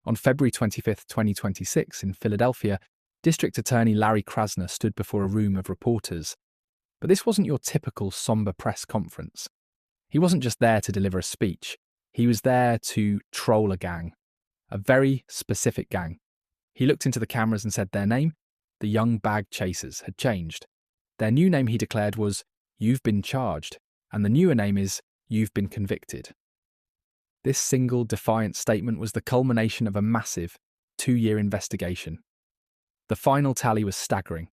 On February 25, 2026, in Philadelphia, District Attorney Larry Krasner stood before a room of reporters. But this wasn't your typical somber press conference. He wasn't just there to deliver a speech. He was there to troll a gang, a very specific gang. He looked into the cameras and said their name, the Young Bag Chasers, had changed. Their new name, he declared, was You've Been Charged, and the newer name is You've Been Convicted. This single defiant statement was the culmination of a massive 2-year investigation. The final tally was staggering.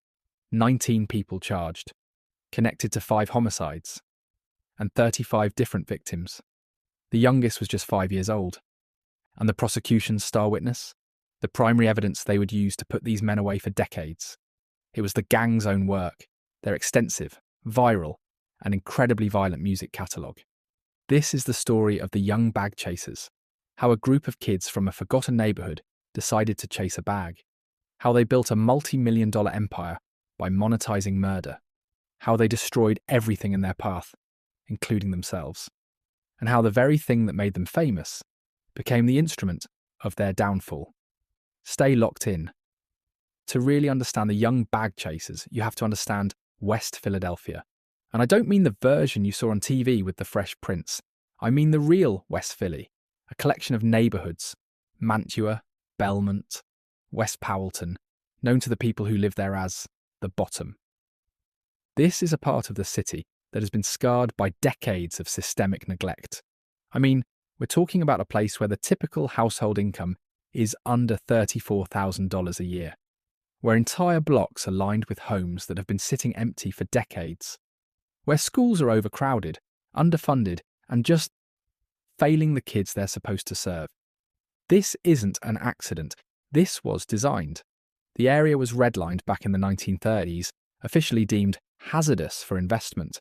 19 people charged, connected to 5 homicides, and 35 different victims. The youngest was just 5 years old. And the prosecution's star witness? The primary evidence they would use to put these men away for decades. It was the gang's own work, their extensive, viral, and incredibly violent music catalogue. This is the story of the Young Bag Chasers, how a group of kids from a forgotten neighbourhood decided to chase a bag, how they built a multi-million-dollar empire by monetizing murder, how they destroyed everything in their path, including themselves, and how the very thing that made them famous became the instrument of their downfall. Stay locked in. To really understand the Young Bag Chasers, you have to understand West Philadelphia. And I don't mean the version you saw on TV with the Fresh Prince. I mean the real West Philly, a collection of neighbourhoods, Mantua, Belmont, West Powelton, known to the people who live there as the Bottom. This is a part of the city that has been scarred by decades of systemic neglect. I mean, we're talking about a place where the typical household income is under $34,000 a year, where entire blocks are lined with homes that have been sitting empty for decades, where schools are overcrowded, underfunded, and just failing the kids they're supposed to serve. This isn't an accident. This was designed. The area was redlined back in the 1930s, officially deemed hazardous for investment.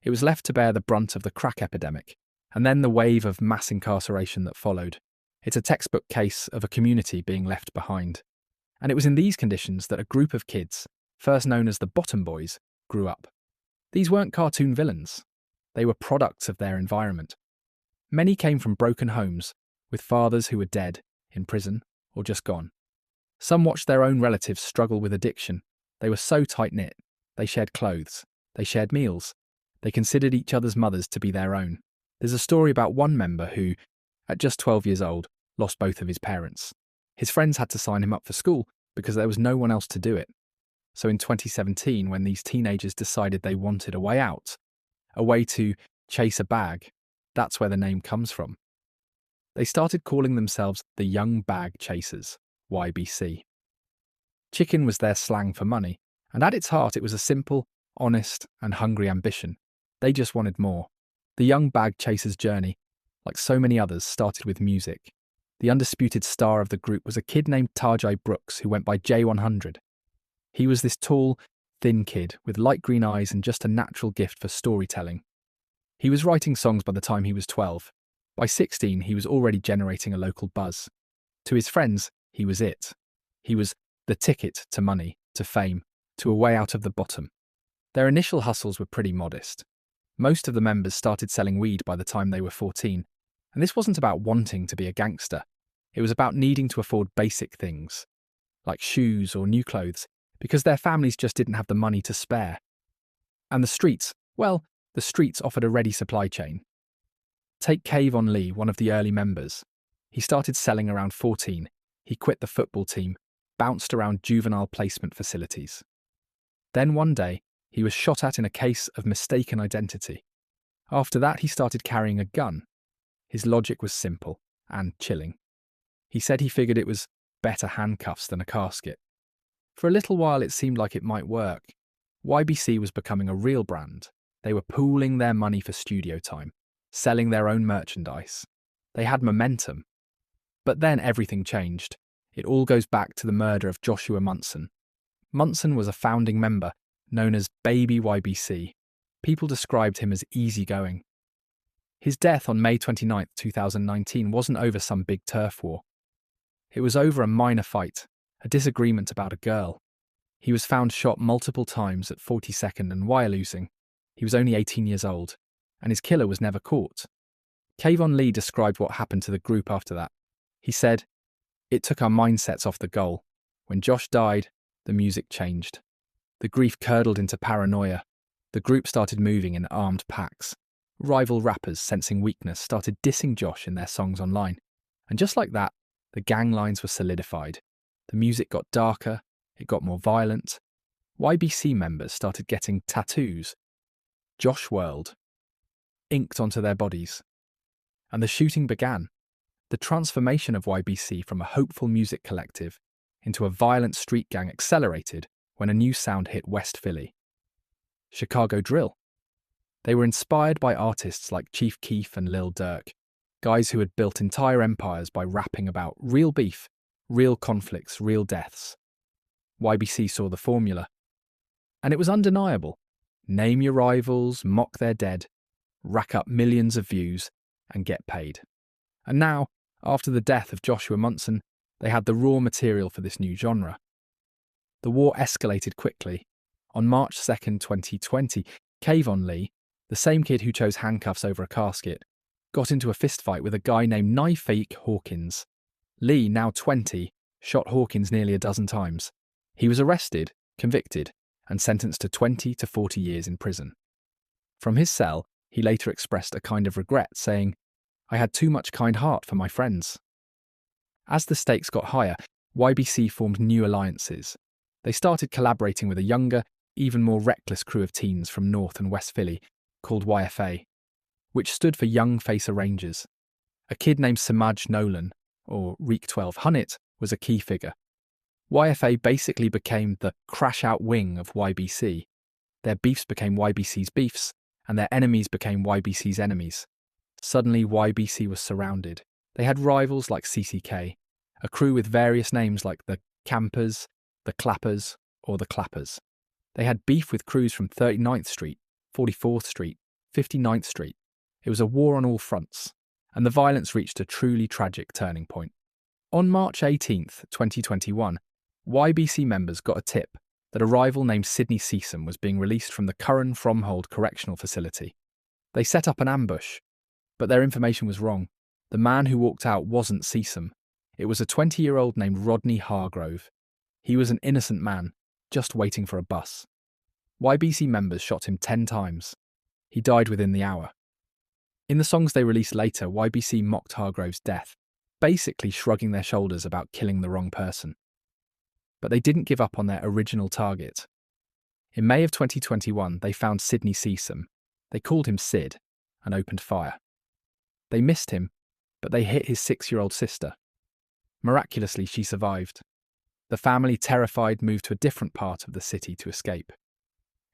It was left to bear the brunt of the crack epidemic, and then the wave of mass incarceration that followed. It's a textbook case of a community being left behind. And it was in these conditions that a group of kids, first known as the Bottom Boys, grew up. These weren't cartoon villains. They were products of their environment. Many came from broken homes, with fathers who were dead, in prison, or just gone. Some watched their own relatives struggle with addiction. They were so tight-knit. They shared clothes. They shared meals. They considered each other's mothers to be their own. There's a story about one member who, at just 12 years old, lost both of his parents. His friends had to sign him up for school because there was no one else to do it. So in 2017, when these teenagers decided they wanted a way out, a way to chase a bag, that's where the name comes from. They started calling themselves the Young Bag Chasers, YBC. Chicken was their slang for money, and at its heart it was a simple, honest, and hungry ambition. They just wanted more. The Young Bag Chasers' journey, like so many others, started with music. The undisputed star of the group was a kid named Tajai Brooks who went by J100. He was this tall, thin kid with light green eyes and just a natural gift for storytelling. He was writing songs by the time he was 12. By 16, he was already generating a local buzz. To his friends, he was it. He was the ticket to money, to fame, to a way out of the bottom. Their initial hustles were pretty modest. Most of the members started selling weed by the time they were 14, and this wasn't about wanting to be a gangster. It was about needing to afford basic things, like shoes or new clothes, because their families just didn't have the money to spare. And the streets, well, the streets offered a ready supply chain. Take Kayvon Lee, one of the early members. He started selling around 14. He quit the football team, bounced around juvenile placement facilities. Then one day, he was shot at in a case of mistaken identity. After that, he started carrying a gun. His logic was simple and chilling. He said he figured it was better handcuffs than a casket. For a little while, it seemed like it might work. YBC was becoming a real brand. They were pooling their money for studio time, selling their own merchandise. They had momentum. But then everything changed. It all goes back to the murder of Joshua Munson. Munson was a founding member, known as Baby YBC. People described him as easygoing. His death on May 29, 2019 wasn't over some big turf war. It was over a minor fight, a disagreement about a girl. He was found shot multiple times at 42nd and Wyalusing. He was only 18 years old, and his killer was never caught. Kayvon Lee described what happened to the group after that. He said, It took our mindsets off the goal. When Josh died, the music changed. The grief curdled into paranoia. The group started moving in armed packs. Rival rappers, sensing weakness, started dissing Josh in their songs online. And just like that, the gang lines were solidified. The music got darker, it got more violent. YBC members started getting tattoos, Josh World, inked onto their bodies. And the shooting began. The transformation of YBC from a hopeful music collective into a violent street gang accelerated when a new sound hit West Philly. Chicago drill. They were inspired by artists like Chief Keef and Lil Durk, guys who had built entire empires by rapping about real beef, real conflicts, real deaths. YBC saw the formula. And it was undeniable. Name your rivals, mock their dead, rack up millions of views, and get paid. And now, after the death of Joshua Munson, they had the raw material for this new genre. The war escalated quickly. On March 2nd, 2020, Kayvon Lee, the same kid who chose handcuffs over a casket, got into a fistfight with a guy named Knifefake Hawkins. Lee, now 20, shot Hawkins nearly a dozen times. He was arrested, convicted, and sentenced to 20 to 40 years in prison. From his cell, he later expressed a kind of regret, saying, "I had too much kind heart for my friends." As the stakes got higher, YBC formed new alliances. They started collaborating with a younger, even more reckless crew of teens from North and West Philly, called YFA, which stood for Young Facer Rangers. A kid named Samaj Nolan, or Reek 12 Hunnit, was a key figure. YFA basically became the crash-out wing of YBC. Their beefs became YBC's beefs, and their enemies became YBC's enemies. Suddenly, YBC was surrounded. They had rivals like CCK, a crew with various names like the Campers, the Clappers, or the Clappers. They had beef with crews from 39th Street, 44th Street, 59th Street. It was a war on all fronts, and the violence reached a truly tragic turning point. On March 18th, 2021, YBC members got a tip that a rival named Sidney Seesum was being released from the Curran Fromhold Correctional Facility. They set up an ambush, but their information was wrong. The man who walked out wasn't Seesum. It was a 20-year-old named Rodney Hargrove. He was an innocent man, just waiting for a bus. YBC members shot him 10 times. He died within the hour. In the songs they released later, YBC mocked Hargrove's death, basically shrugging their shoulders about killing the wrong person. But they didn't give up on their original target. In May of 2021, they found Sidney Seesum. They called him Sid and opened fire. They missed him, but they hit his 6-year-old sister. Miraculously, she survived. The family, terrified, moved to a different part of the city to escape.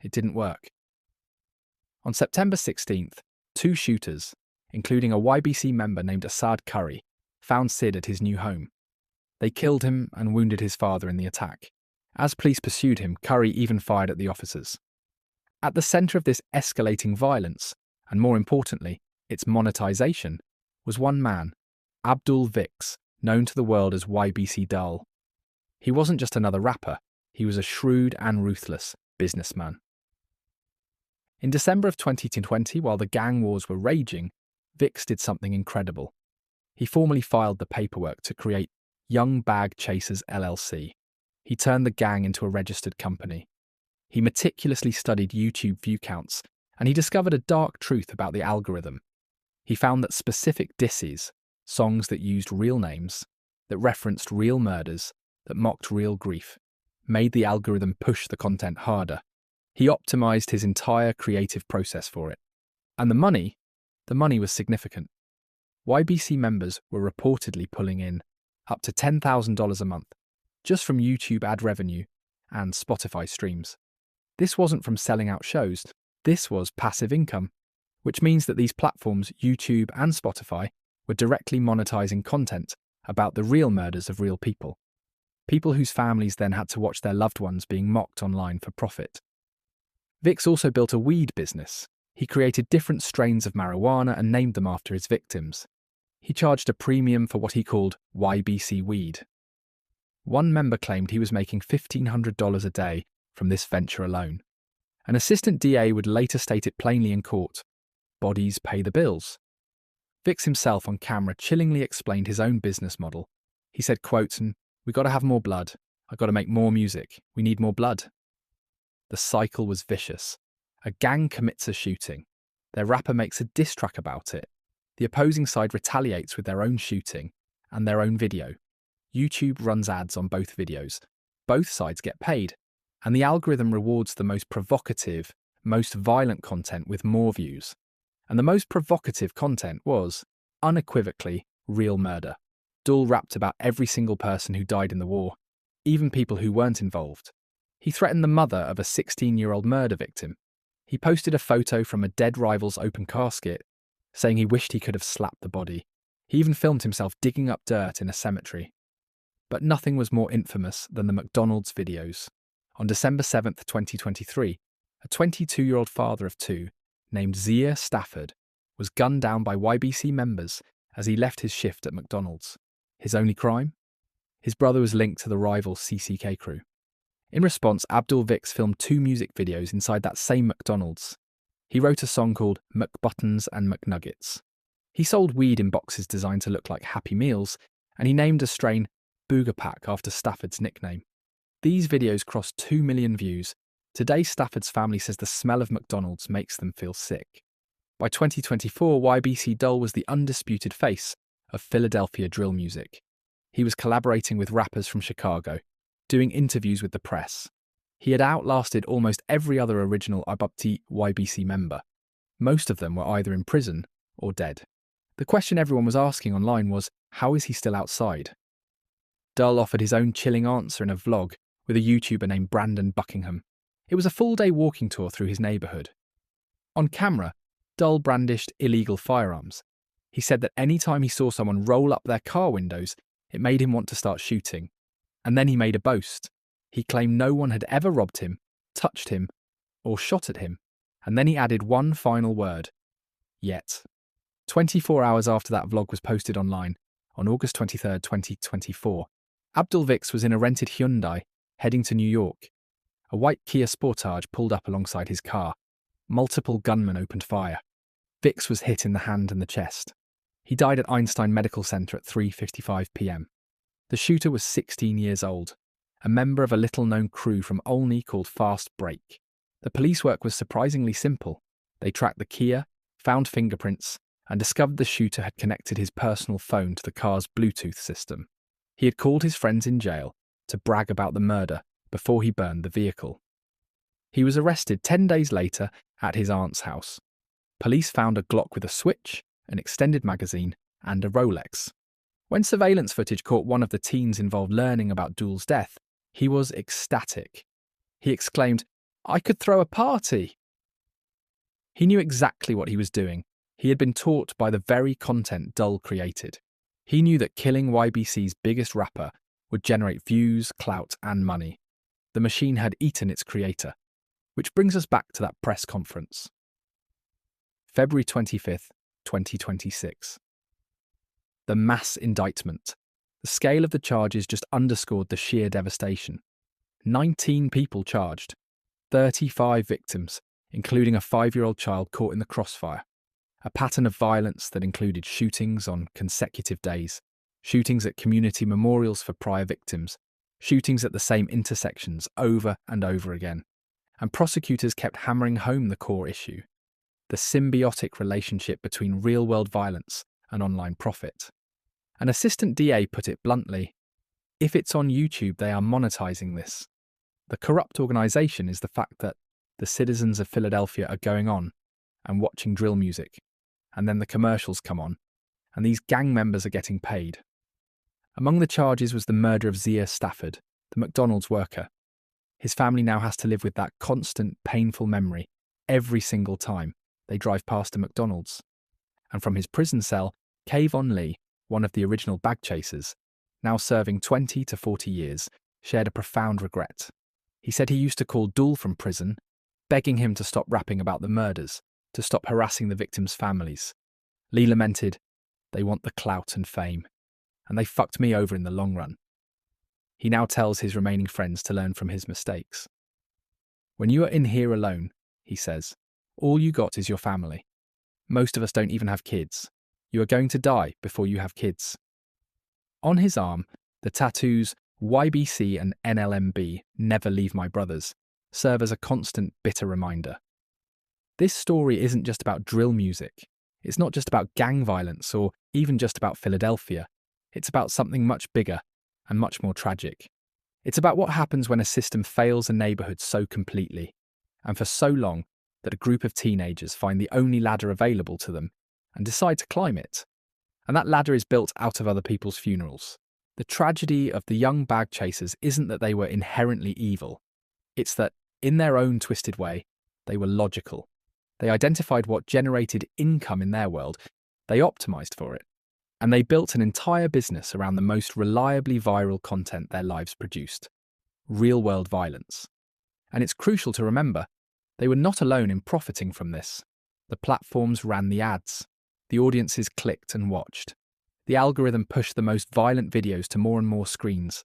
It didn't work. On September 16th, 2 shooters, including a YBC member named Asad Curry, found Sid at his new home. They killed him and wounded his father in the attack. As police pursued him, Curry even fired at the officers. At the centre of this escalating violence, and more importantly, its monetization, was one man, Abdul Vicks, known to the world as YBC Dul. He wasn't just another rapper, he was a shrewd and ruthless businessman. In December of 2020, while the gang wars were raging, Vicks did something incredible. He formally filed the paperwork to create Young Bag Chasers LLC. He turned the gang into a registered company. He meticulously studied YouTube view counts, and he discovered a dark truth about the algorithm. He found that specific disses, songs that used real names, that referenced real murders, that mocked real grief, made the algorithm push the content harder. He optimized his entire creative process for it. And the money was significant. YBC members were reportedly pulling in up to $10,000 a month, just from YouTube ad revenue and Spotify streams. This wasn't from selling out shows, this was passive income, which means that these platforms, YouTube and Spotify, were directly monetizing content about the real murders of real people. People whose families then had to watch their loved ones being mocked online for profit. Vicks also built a weed business. He created different strains of marijuana and named them after his victims. He charged a premium for what he called YBC weed. One member claimed he was making $1,500 a day from this venture alone. An assistant DA would later state it plainly in court. Bodies pay the bills. Vicks himself on camera chillingly explained his own business model. He said, quote, "And we got to have more blood. I got to make more music. We need more blood." The cycle was vicious. A gang commits a shooting. Their rapper makes a diss track about it. The opposing side retaliates with their own shooting and their own video. YouTube runs ads on both videos. Both sides get paid. And the algorithm rewards the most provocative, most violent content with more views. And the most provocative content was, unequivocally, real murder. Dul rapped about every single person who died in the war, even people who weren't involved. He threatened the mother of a 16-year-old murder victim. He posted a photo from a dead rival's open casket, saying he wished he could have slapped the body. He even filmed himself digging up dirt in a cemetery. But nothing was more infamous than the McDonald's videos. On December 7th, 2023, a 22-year-old father of two, named Zia Stafford, was gunned down by YBC members as he left his shift at McDonald's. His only crime? His brother was linked to the rival CCK crew. In response, Abdul Vicks filmed 2 music videos inside that same McDonald's. He wrote a song called McButtons and McNuggets. He sold weed in boxes designed to look like Happy Meals, and he named a strain Booger Pack after Stafford's nickname. These videos crossed 2 million views. Today, Stafford's family says the smell of McDonald's makes them feel sick. By 2024, YBC Dul was the undisputed face of Philadelphia drill music. He was collaborating with rappers from Chicago, doing interviews with the press. He had outlasted almost every other original YBC member. Most of them were either in prison or dead. The question everyone was asking online was, how is he still outside? Dul offered his own chilling answer in a vlog with a YouTuber named Brandon Buckingham. It was a full-day walking tour through his neighbourhood. On camera, Dul brandished illegal firearms. He said that any time he saw someone roll up their car windows, it made him want to start shooting. And then he made a boast. He claimed no one had ever robbed him, touched him, or shot at him. And then he added one final word. Yet. 24 hours after that vlog was posted online, on August 23, 2024, Abdul Vicks was in a rented Hyundai, heading to New York. A white Kia Sportage pulled up alongside his car. Multiple gunmen opened fire. Vicks was hit in the hand and the chest. He died at Einstein Medical Center at 3:55 p.m. The shooter was 16 years old, a member of a little-known crew from Olney called Fast Break. The police work was surprisingly simple. They tracked the Kia, found fingerprints, and discovered the shooter had connected his personal phone to the car's Bluetooth system. He had called his friends in jail to brag about the murder before he burned the vehicle. He was arrested 10 days later at his aunt's house. Police found a Glock with a switch, an extended magazine, and a Rolex. When surveillance footage caught one of the teens involved learning about Dul's death, he was ecstatic. He exclaimed, "I could throw a party!" He knew exactly what he was doing. He had been taught by the very content Dul created. He knew that killing YBC's biggest rapper would generate views, clout, and money. The machine had eaten its creator. Which brings us back to that press conference. February 25th, 2026. The mass indictment. The scale of the charges just underscored the sheer devastation. 19 people charged. 35 victims, including a 5-year-old child caught in the crossfire. A pattern of violence that included shootings on consecutive days, shootings at community memorials for prior victims, shootings at the same intersections over and over again. And prosecutors kept hammering home the core issue, the symbiotic relationship between real-world violence and online profit. An assistant DA put it bluntly, if it's on YouTube, they are monetizing this. The corrupt organisation is the fact that the citizens of Philadelphia are going on and watching drill music, and then the commercials come on, and these gang members are getting paid. Among the charges was the murder of Zia Stafford, the McDonald's worker. His family now has to live with that constant, painful memory every single time they drive past a McDonald's. And from his prison cell, Kayvon Lee, one of the original bag chasers, now serving 20 to 40 years, shared a profound regret. He said he used to call Dul from prison, begging him to stop rapping about the murders, to stop harassing the victims' families. Lee lamented, "They want the clout and fame, and they fucked me over in the long run." He now tells his remaining friends to learn from his mistakes. "When you are in here alone," he says, "all you got is your family. Most of us don't even have kids. You are going to die before you have kids." On his arm, The tattoos YBC and NLMB, never leave my brothers, serve as a constant bitter reminder. This story isn't just about drill music. It's not just about gang violence or even just about Philadelphia. It's about something much bigger and much more tragic. It's about what happens when a system fails a neighborhood so completely, and for so long that a group of teenagers find the only ladder available to them and decide to climb it. And that ladder is built out of other people's funerals. The tragedy of the young bag chasers isn't that they were inherently evil. It's that, in their own twisted way, they were logical. They identified what generated income in their world, they optimized for it, and they built an entire business around the most reliably viral content their lives produced: real-world violence. And it's crucial to remember, they were not alone in profiting from this. The platforms ran the ads. The audiences clicked and watched. The algorithm pushed the most violent videos to more and more screens.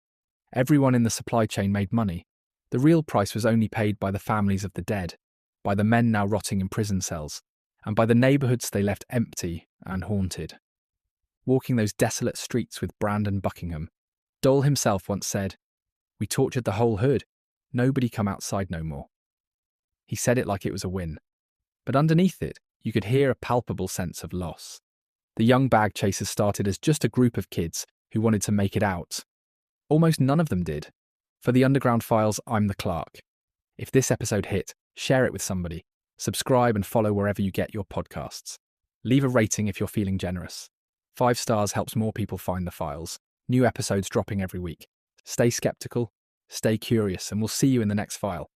Everyone in the supply chain made money. The real price was only paid by the families of the dead, by the men now rotting in prison cells, and by the neighbourhoods they left empty and haunted. Walking those desolate streets with Brandon Buckingham, Dul himself once said, "We tortured the whole hood. Nobody come outside no more." He said it like it was a win. But underneath it, you could hear a palpable sense of loss. The young bag chasers started as just a group of kids who wanted to make it out. Almost none of them did. For the Underground Files, I'm the Clark. If this episode hit, share it with somebody. Subscribe and follow wherever you get your podcasts. Leave a rating if you're feeling generous. 5 stars helps more people find the files. New episodes dropping every week. Stay skeptical, stay curious, and we'll see you in the next file.